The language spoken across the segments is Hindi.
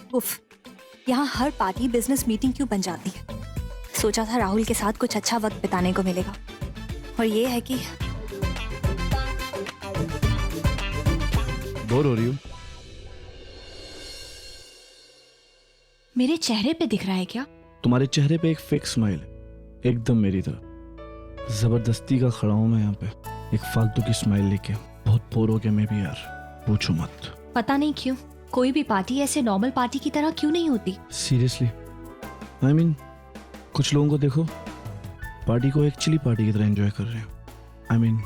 उफ, यहाँ हर पार्टी बिजनेस मीटिंग क्यों बन जाती है। सोचा था राहुल के साथ कुछ अच्छा वक्त बिताने को मिलेगा, और ये है कि बोर हो रही हो? मेरे चेहरे पे दिख रहा है क्या? तुम्हारे चेहरे पे एक फेक स्माइल है, एकदम मेरी तरह। जबरदस्ती का खड़ा हूं मैं यहाँ पे, एक फालतू की स्माइल लेके। बहुत बोर हो गया मैं भी यार, पूछो मत। पता नहीं क्यों कोई भी पार्टी ऐसे नॉर्मल पार्टी की तरह क्यों नहीं होती। सीरियसली आई मीन, कुछ लोगों को देखो पार्टी को एक चिली पार्टी की तरह एंजॉय कर रहे हैं। आई मीन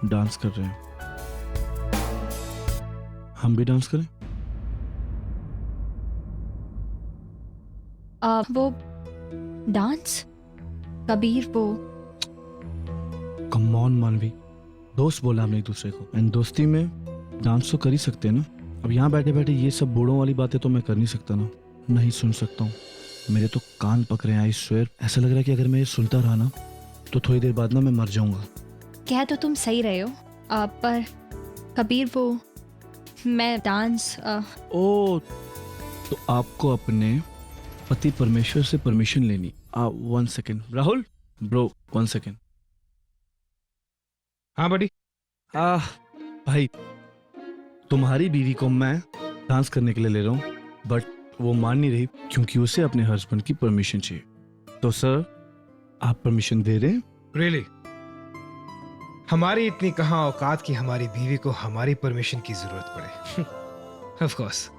डांस कर रहे हैं। हम भी डांस करें? वो डांस कबीर, वो कम ऑन मानवी, दोस्त बोला हमने एक दूसरे को, एंड दोस्ती में डांस तो कर ही सकते हैं ना। अब यहाँ बैठे बैठे ये सब बूढ़ों वाली बातें तो मैं कर नहीं सकता ना, नहीं सुन सकता हूँ। मेरे तो कान पक रहे हैं, आई स्वेयर। ऐसा लग रहा है कि अगर मैं ये सुनता रहा ना तो थोड़ी देर बाद ना मैं मर जाऊंगा। कह तो तुम सही रहे हो, पर कबीर वो मैं डांस ओ, तो आपको अपने पति परमेश्वर से परमिशन लेनी। 1 सेकेंड राहुल ब्रो, 1 सेकेंड। हाँ बड़ी। भाई, तुम्हारी बीवी को मैं डांस करने के लिए ले रहा हूँ, बट वो मान नहीं रही क्योंकि उसे अपने हस्बैंड की परमिशन चाहिए। तो सर, आप परमिशन दे रहे हैं? रियली? हमारी इतनी कहाँ औकात कि हमारी बीवी को हमारी परमिशन की जरूरत पड़े। Of course.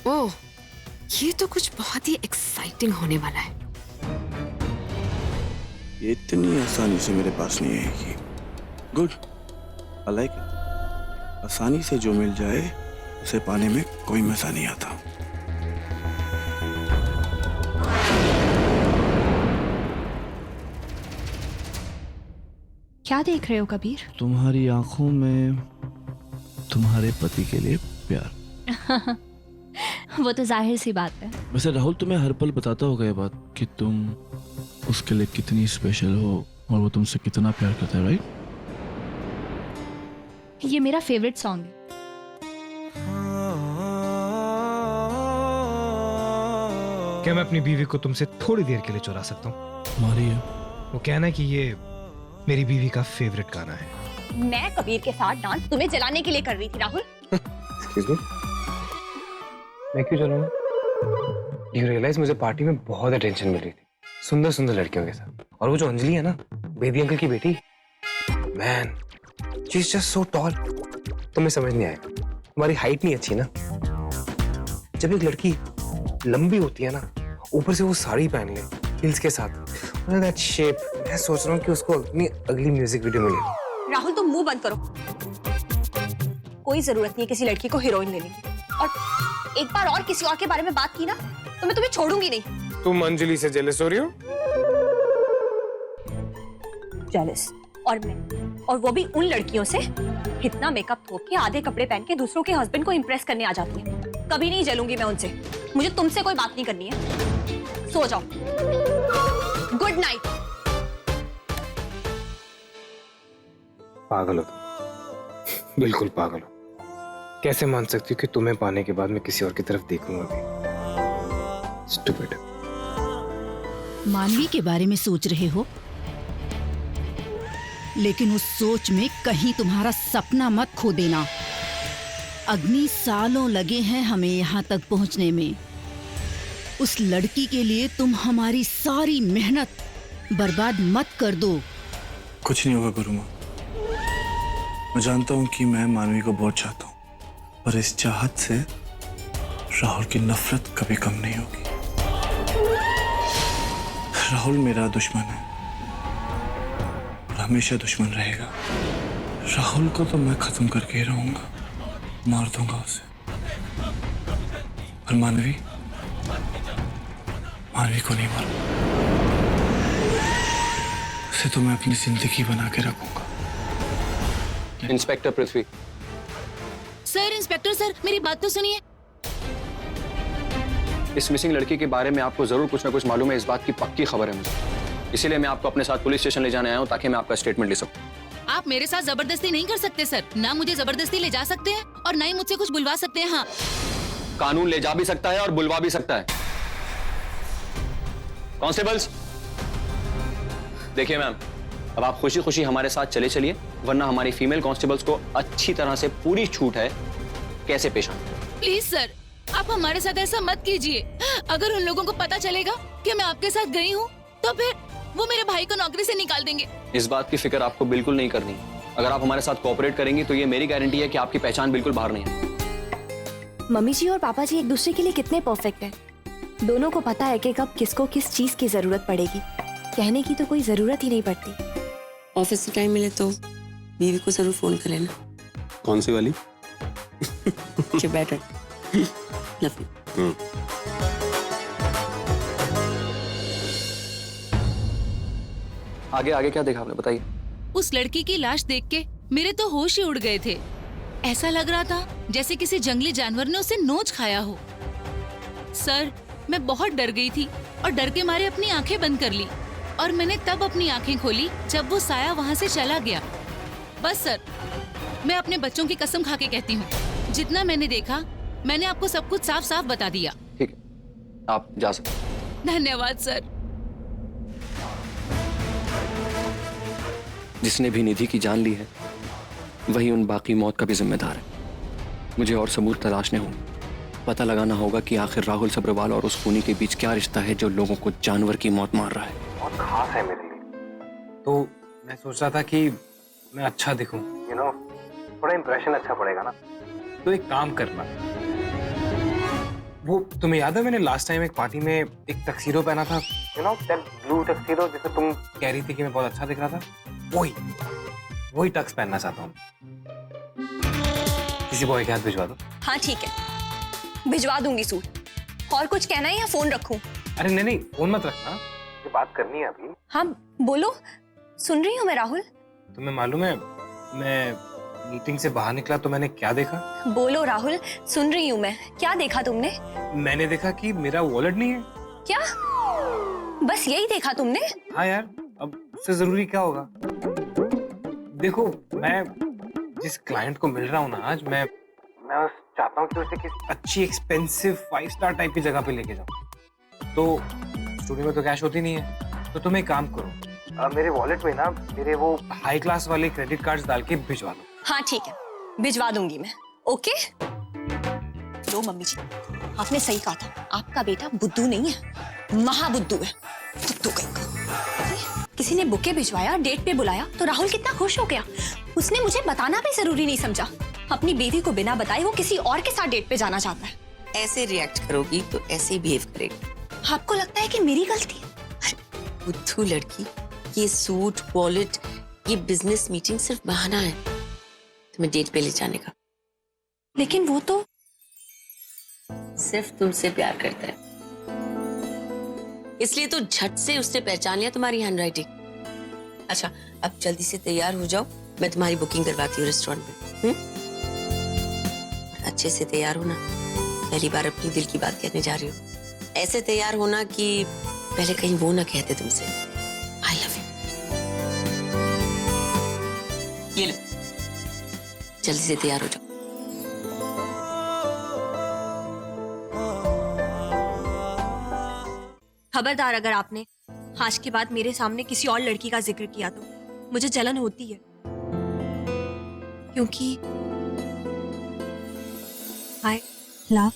ओह, ये तो कुछ बहुत ही एक्साइटिंग होने वाला है। ये इतनी आसानी से मेरे पास नहीं आएगी। Good, I like it. आसानी से जो मिल जाए उसे पाने में कोई मजा नहीं आता। क्या देख रहे हो कबीर? तुम्हारी आंखों में तुम्हारे पति के लिए प्यार। वो तो जाहिर सी बात है। वैसे राहुल तुम्हें हर पल बताता होगा ये बात कि तुम उसके लिए कितनी स्पेशल हो और वो तुमसे कितना प्यार करता है, राइट? ये मेरा फेवरेट सॉन्ग है। क्या मैं अपनी बीवी को तुमसे थोड़ी देर के लिए चुरा सकता हूँ? तुम्हारी है। वो कहना है कि ये मेरी बीवी का फेवरेट गाना है। मैं कबीर के साथ डांस तुम्हें जलाने के लिए कर रही थी राहुल। एक्सक्यूज मी, मैं क्यों चलूंगा? यू रियलाइज मुझे पार्टी में बहुत अटेंशन मिल रही थी सुंदर सुंदर लड़कियों के साथ, और वो जो अंजलि है ना, बेदी अंकल की बेटी, man she is just so tall. तुम्हें समझ नहीं आएगा, तुम्हारी हाइट नहीं अच्छी ना। जब एक लड़की लंबी होती है ना, ऊपर से वो साड़ी पहन ले हिल्स के साथ, दैट शेप, मैं सोच रहा हूँ कि उसको अपनी अगली म्यूजिक वीडियो में ले लूं। राहुल तुम मुंह बंद करो। कोई जरूरत नहीं है किसी लड़की को हीरोइन लेने की, और एक बार और किसी और के बारे में बात की ना तो मैं तुम्हें छोड़ूंगी नहीं। तुम अंजलि से जेलस हो रही हो? जेलस? और मैं, और वो भी उन लड़कियों से इतना मेकअप थोप के आधे कपड़े पहन के दूसरों के हस्बैंड को इंप्रेस करने आ जाती है। कभी नहीं जलूंगी मैं उनसे। मुझे तुमसे कोई बात नहीं करनी है। सो जाओ। Good night. पागल हो तुम, बिल्कुल पागल हो। कैसे मान सकती हूँ कि तुम्हें पाने के बाद मैं किसी और की तरफ देखूंगा भी? स्टूपिड। मानवी के बारे में सोच रहे हो, लेकिन उस सोच में कहीं तुम्हारा सपना मत खो देना। अग्नि सालों लगे हैं हमें यहाँ तक पहुँचने में। उस लड़की के लिए तुम हमारी सारी मेहनत बर्बाद मत कर दो। कुछ नहीं होगा गुरुमा। मैं जानता हूँ कि मैं मानवी को बहुत चाहता हूँ, पर इस चाहत से राहुल की नफरत कभी कम नहीं होगी। राहुल मेरा दुश्मन है और हमेशा दुश्मन रहेगा। राहुल को तो मैं खत्म करके ही रहूंगा, मार दूंगा उसे। और मानवी, मानवी को नहीं मारूंगा, उसे तो मैं अपनी जिंदगी बना के रखूंगा। इंस्पेक्टर पृथ्वी, सर, इंस्पेक्टर सर, मेरी बात तो सुनिए। इस मिसिंग लड़की के बारे में आपको जरूर कुछ ना कुछ मालूम है, इस बात की पक्की खबर है मुझे। इसीलिए मैं आपको अपने साथ पुलिस स्टेशन ले जाने आया हूँ ताकि मैं आपका स्टेटमेंट ले सकूं। आप मेरे साथ जबरदस्ती नहीं कर सकते सर, ना मुझे जबरदस्ती ले जा सकते हैं और ना ही मुझसे कुछ बुलवा सकते हैं। हाँ, कानून ले जा भी सकता है और बुलवा भी सकता है। कांस्टेबल्स, देखिए मैम, अब आप खुशी खुशी हमारे साथ चले चलिए, वरना हमारी फीमेल कांस्टेबल्स को अच्छी तरह से पूरी छूट है कैसे पेश आना। प्लीज सर, आप हमारे साथ ऐसा मत कीजिए। अगर उन लोगों को पता चलेगा कि मैं आपके साथ गई हूँ तो फिर वो मेरे भाई को नौकरी से निकाल देंगे। इस बात की फिक्र आपको बिल्कुल नहीं करनी। अगर आप हमारे साथ कोऑपरेट करेंगी तो ये मेरी गारंटी है कि आपकी पहचान बिल्कुल बाहर नहीं है। मम्मी जी और पापा जी एक दूसरे के लिए कितने परफेक्ट हैं। दोनों को पता है कि कब किसको किस चीज की जरूरत पड़ेगी। कहने की तो कोई जरूरत ही नहीं पड़ती। ऑफिस से टाइम मिले तो बीवी को जरूर फोन कर लेना। कौन सी वाली? बेटर। Love you. आगे आगे क्या देखा आपने, बताइए। उस लड़की की लाश देख के मेरे तो होश ही उड़ गए थे। ऐसा लग रहा था जैसे किसी जंगली जानवर ने उसे नोच खाया हो। सर, मैं बहुत डर गई थी और डर के मारे अपनी आंखें बंद कर ली और मैंने तब अपनी आंखें खोली जब वो साया वहाँ से चला गया। बस सर, मैं अपने बच्चों की कसम खा के कहती हूँ, जितना मैंने देखा मैंने आपको सब कुछ साफ साफ बता दिया। ठीक है, आप जा सकते हैं। धन्यवाद सर। जिसने भी निधि की जान ली है वही उन बाकी मौत का भी जिम्मेदार है। मुझे और सबूत तलाशने होंगे। पता लगाना होगा कि आखिर राहुल सब्रवाल और उस खूनी के बीच क्या रिश्ता है जो लोगों को जानवर की मौत मार रहा है। बहुत खास है मेरे लिए। तो मैं सोच रहा था कि मैं अच्छा दिखूं, थोड़ा इंप्रेशन अच्छा पड़ेगा ना। तो एक काम करना, वो तुम्हें याद है मैंने लास्ट टाइम एक पार्टी में एक टक्सीडो पहना था, दैट ब्लू टक्सीडो जिसे तुम कह रही थी कि मैं बहुत अच्छा दिख रहा था। वही टक्स पहनना चाहता हूँ। किसी बॉय के हाथ भिजवा दो। हाँ ठीक है, भिजवा दूंगी सूट। और कुछ कहना है या फोन रखूं? अरे नहीं, फोन मत रखना, ये बात करनी है अभी। हाँ बोलो, सुन रही हूँ मैं राहुल। तुम्हें मालूम है मैं मीटिंग से बाहर निकला तो मैंने क्या देखा? बोलो राहुल, सुन रही हूँ मैं। क्या देखा तुमने? मैंने देखा कि मेरा वॉलेट नहीं है। क्या? बस यही देखा तुमने? हाँ यार, अब इससे जरूरी क्या होगा? देखो, मैं जिस क्लाइंट को मिल रहा हूँ ना आज, मैं चाहता हूँ कि उसे किसी अच्छी एक्सपेंसिव 5 स्टार टाइप की जगह पे लेके जाऊँ। तो स्टूडियो में तो कैश होती नहीं है, तो तुम एक काम करो, मेरे वॉलेट में ना मेरे वो हाई क्लास वाले क्रेडिट कार्ड्स डाल के भिजवा दो। हाँ ठीक है, भिजवा दूंगी मैं। ओके? लो मम्मी जी, आपने सही कहा था, आपका बेटा बुद्धू नहीं है, महाबुद्धू है। बुद्धू कहीं का। किसी ने बुके भिजवाया, डेट पे बुलाया तो राहुल कितना खुश हो गया। उसने मुझे बताना भी जरूरी नहीं समझा। अपनी बेटी को बिना बताए वो किसी और के साथ डेट पे जाना चाहता है। ऐसे रिएक्ट करोगी तो ऐसे ही बिहेव करेगा। आपको लगता है कि मेरी गलती है? बुद्धू लड़की, ये सूट, वॉलेट, ये बिजनेस मीटिंग सिर्फ बहाना है तुम्हें डेट पे ले जाने का। लेकिन वो तो सिर्फ तुमसे प्यार करता है, इसलिए तो झट से उसने पहचान लिया तुम्हारी हैंडराइटिंग। अच्छा, अब जल्दी से तैयार हो जाओ, मैं तुम्हारी बुकिंग करवाती हूँ रेस्टोरेंट में। अच्छे से तैयार होना, पहली बार अपनी दिल की बात कहने जा रही हूँ। ऐसे तैयार होना कि पहले कहीं वो ना कहते तुमसे आई लव यू। ये लो, जल्दी से तैयार हो जाओ। खबरदार, अगर आपने आज के बाद मेरे सामने किसी और लड़की का जिक्र किया तो मुझे जलन होती है, क्योंकि आई लव